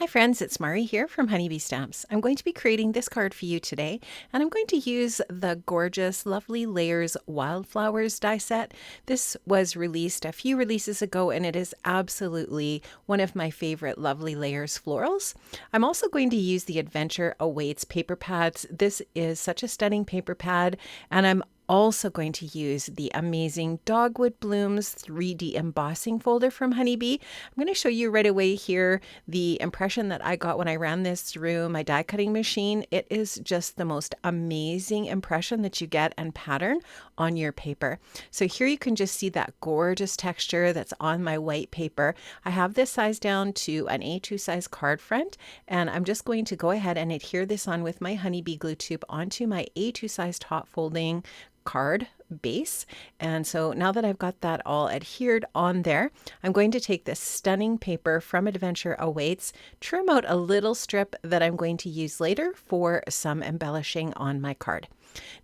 Hi friends, it's Mari here from Honeybee Stamps. I'm going to be creating this card for you today, and I'm going to use the gorgeous Lovely Layers Wildflowers die set. This was released a few releases ago, and it is absolutely one of my favorite Lovely Layers florals. I'm also going to use the Adventure Awaits paper pads. This is such a stunning paper pad, and I'm also going to use the amazing Dogwood Blooms 3D embossing folder from Honeybee. I'm going to show you right away here the impression that I got when I ran this through my die cutting machine. It is just the most amazing impression that you get and pattern on your paper. So here you can just see that gorgeous texture that's on my white paper. I have this size down to an A2 size card front, and I'm just going to go ahead and adhere this on with my Honeybee glue tube onto my A2 size top folding card base. And so now that I've got that all adhered on there, I'm going to take this stunning paper from Adventure Awaits, trim out a little strip that I'm going to use later for some embellishing on my card.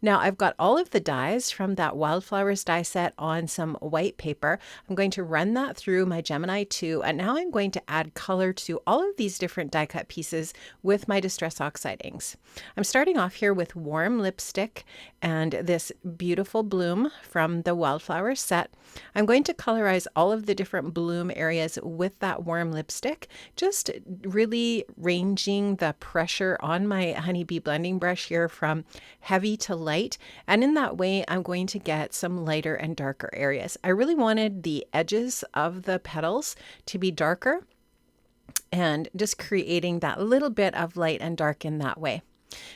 Now I've got all of the dies from that Wildflowers die set on some white paper. I'm going to run that through my Gemini 2, and now I'm going to add color to all of these different die cut pieces with my Distress Oxide inks. I'm starting off here with Warm Lipstick and this beautiful bloom from the Wildflowers set. I'm going to colorize all of the different bloom areas with that warm lipstick, just really ranging the pressure on my Honeybee blending brush here from heavy to light, and in that way I'm going to get some lighter and darker areas. I really wanted the edges of the petals to be darker and just creating that little bit of light and dark in that way.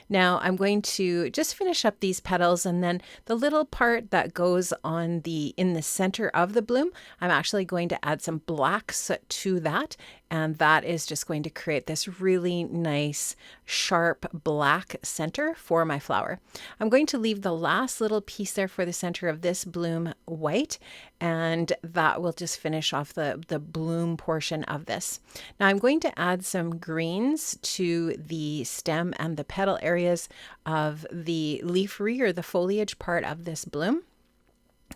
Now I'm going to just finish up these petals, and then the little part that goes on in the center of the bloom, I'm actually going to add some black soot to that, and that is just going to create this really nice sharp black center for my flower. I'm going to leave the last little piece there for the center of this bloom white, and that will just finish off the bloom portion of this. Now I'm going to add some greens to the stem and the petal areas of the leafery or the foliage part of this bloom.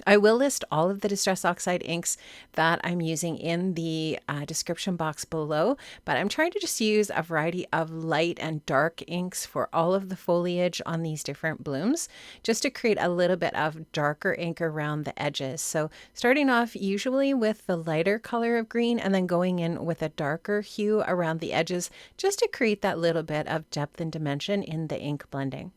I will list all of the Distress Oxide inks that I'm using in the description box below, but I'm trying to just use a variety of light and dark inks for all of the foliage on these different blooms, just to create a little bit of darker ink around the edges. So starting off usually with the lighter color of green and then going in with a darker hue around the edges, just to create that little bit of depth and dimension in the ink blending.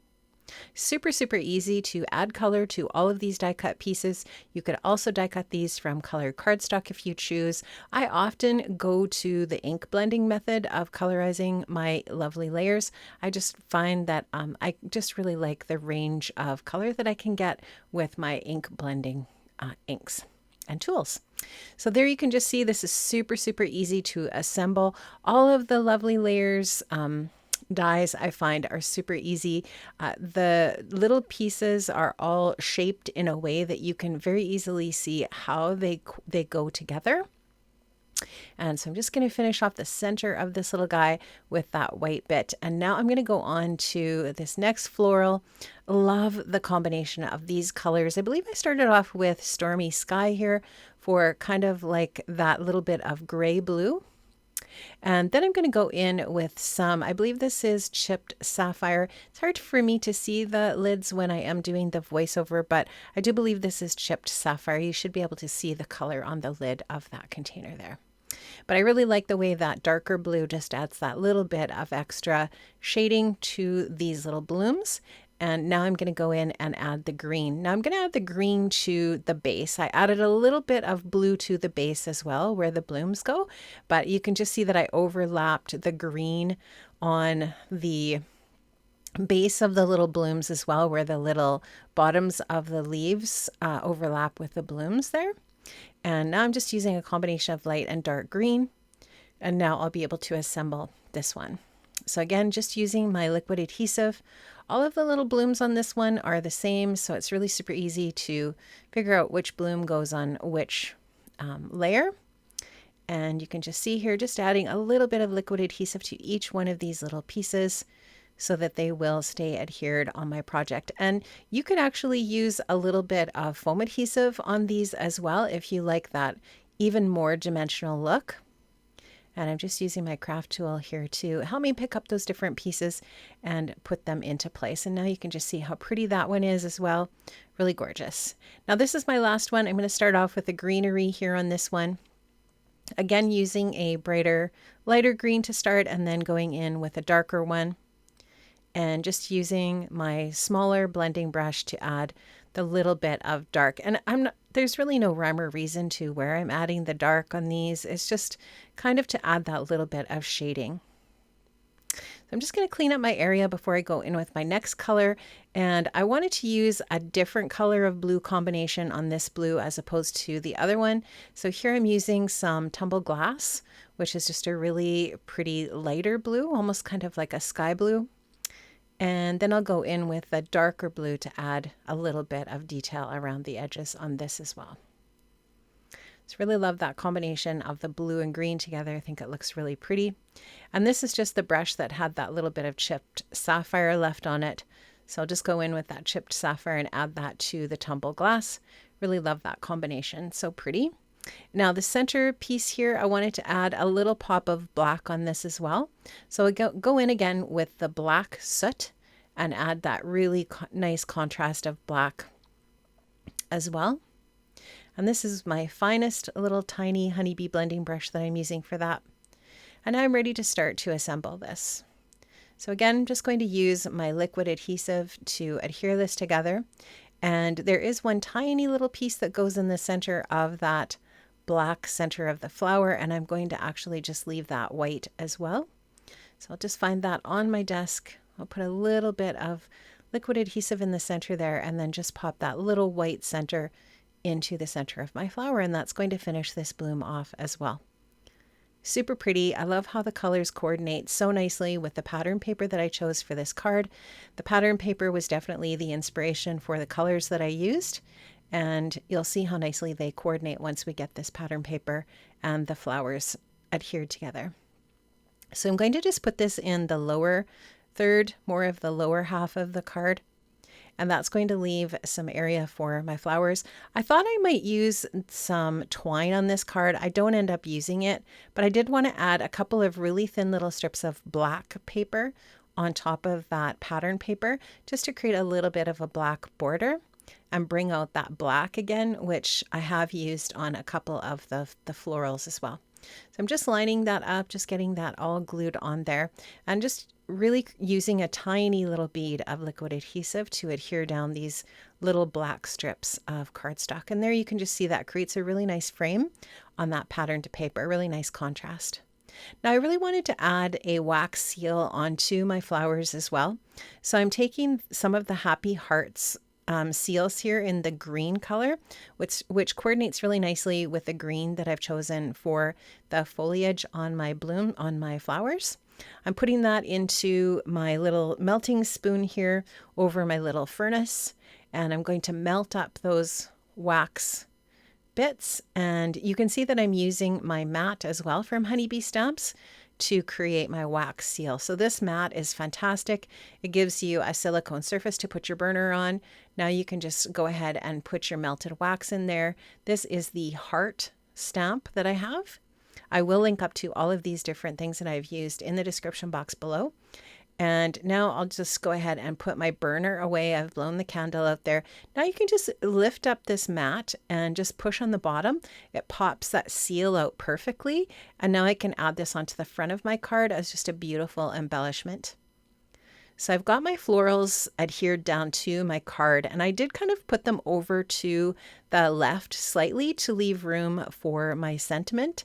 Super, super easy to add color to all of these die cut pieces. You could also die cut these from colored cardstock if you choose. I often go to the ink blending method of colorizing my lovely layers. I just find that I just really like the range of color that I can get with my ink blending inks and tools. So there you can just see this is super, super easy to assemble. All of the lovely layers dies I find are super easy. The little pieces are all shaped in a way that you can very easily see how they go together. And so I'm just going to finish off the center of this little guy with that white bit. And now I'm going to go on to this next floral. Love the combination of these colors. I believe I started off with Stormy Sky here for kind of like that little bit of gray blue. And then I'm going to go in with some, I believe this is chipped sapphire. It's hard for me to see the lids when I am doing the voiceover, but I do believe this is chipped sapphire. You should be able to see the color on the lid of that container there. But I really like the way that darker blue just adds that little bit of extra shading to these little blooms. And now I'm going to go in and add the green. Now I'm going to add the green to the base. I added a little bit of blue to the base as well where the blooms go, but you can just see that I overlapped the green on the base of the little blooms as well, where the little bottoms of the leaves overlap with the blooms there. And now I'm just using a combination of light and dark green. And now I'll be able to assemble this one. So again, just using my liquid adhesive. All of the little blooms on this one are the same, so it's really super easy to figure out which bloom goes on which layer. And you can just see here, just adding a little bit of liquid adhesive to each one of these little pieces so that they will stay adhered on my project. And you could actually use a little bit of foam adhesive on these as well if you like that even more dimensional look. And I'm just using my craft tool here to help me pick up those different pieces and put them into place. And now you can just see how pretty that one is as well. Really gorgeous. Now this is my last one. I'm going to start off with the greenery here on this one. Again, using a brighter, lighter green to start and then going in with a darker one. And just using my smaller blending brush to add the little bit of dark. And there's really no rhyme or reason to where I'm adding the dark on these. It's just kind of to add that little bit of shading. So I'm just going to clean up my area before I go in with my next color. And I wanted to use a different color of blue combination on this blue as opposed to the other one. So here I'm using some Tumbled glass, which is just a really pretty lighter blue, almost kind of like a sky blue. And then I'll go in with a darker blue to add a little bit of detail around the edges on this as well. Just really love that combination of the blue and green together. I think it looks really pretty. And this is just the brush that had that little bit of chipped sapphire left on it. So I'll just go in with that chipped sapphire and add that to the Tumbled glass. Really love that combination. So pretty. Now the center piece here, I wanted to add a little pop of black on this as well. So I go in again with the black soot and add that really nice contrast of black as well. And this is my finest little tiny honeybee blending brush that I'm using for that. And now I'm ready to start to assemble this. So again, I'm just going to use my liquid adhesive to adhere this together. And there is one tiny little piece that goes in the center of that black center of the flower, and I'm going to actually just leave that white as well. So I'll just find that on my desk. I'll put a little bit of liquid adhesive in the center there and then just pop that little white center into the center of my flower, and that's going to finish this bloom off as well. Super pretty. I love how the colors coordinate so nicely with the pattern paper that I chose for this card. The pattern paper was definitely the inspiration for the colors that I used, and you'll see how nicely they coordinate once we get this pattern paper and the flowers adhered together. So I'm going to just put this in the lower third, more of the lower half of the card. And that's going to leave some area for my flowers. I thought I might use some twine on this card. I don't end up using it, but I did want to add a couple of really thin little strips of black paper on top of that pattern paper, just to create a little bit of a black border and bring out that black again, which I have used on a couple of the florals as well. So I'm just lining that up, just getting that all glued on there, and just really using a tiny little bead of liquid adhesive to adhere down these little black strips of cardstock. And there you can just see that creates a really nice frame on that pattern to paper, really nice contrast. Now I really wanted to add a wax seal onto my flowers as well. So I'm taking some of the Happy Hearts seals here in the green color, which coordinates really nicely with the green that I've chosen for the foliage on my bloom, on my flowers. I'm putting that into my little melting spoon here over my little furnace, and I'm going to melt up those wax bits. And you can see that I'm using my mat as well from Honeybee Stamps to create my wax seal. So this mat is fantastic. It gives you a silicone surface to put your burner on. Now you can just go ahead and put your melted wax in there. This is the heart stamp that I have. I will link up to all of these different things that I've used in the description box below. And now I'll just go ahead and put my burner away. I've blown the candle out there. Now you can just lift up this mat and just push on the bottom. It pops that seal out perfectly. And now I can add this onto the front of my card as just a beautiful embellishment. So I've got my florals adhered down to my card, and I did kind of put them over to the left slightly to leave room for my sentiment.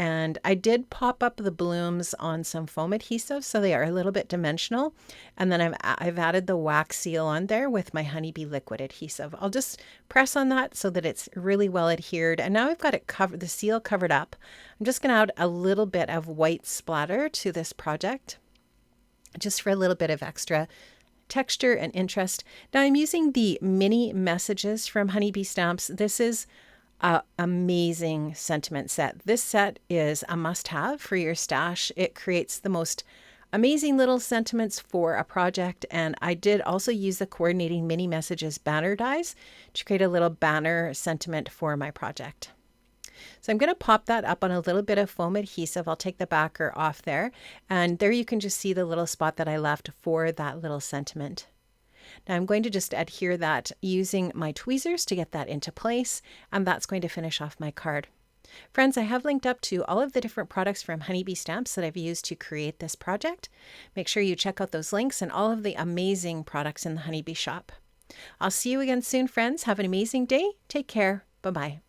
And I did pop up the blooms on some foam adhesive, so they are a little bit dimensional. And then I've added the wax seal on there with my Honeybee liquid adhesive. I'll just press on that so that it's really well adhered. And now I've got it covered, the seal covered up. I'm just going to add a little bit of white splatter to this project, just for a little bit of extra texture and interest. Now I'm using the mini messages from Honeybee Stamps. This is an amazing sentiment set. This set is a must-have for your stash. It creates the most amazing little sentiments for a project, and I did also use the coordinating mini messages banner dies to create a little banner sentiment for my project. So I'm going to pop that up on a little bit of foam adhesive. I'll take the backer off there, and there you can just see the little spot that I left for that little sentiment. Now I'm going to just adhere that using my tweezers to get that into place, and that's going to finish off my card. Friends, I have linked up to all of the different products from Honeybee Stamps that I've used to create this project. Make sure you check out those links and all of the amazing products in the Honeybee shop. I'll see you again soon, friends. Have an amazing day. Take care. Bye-bye.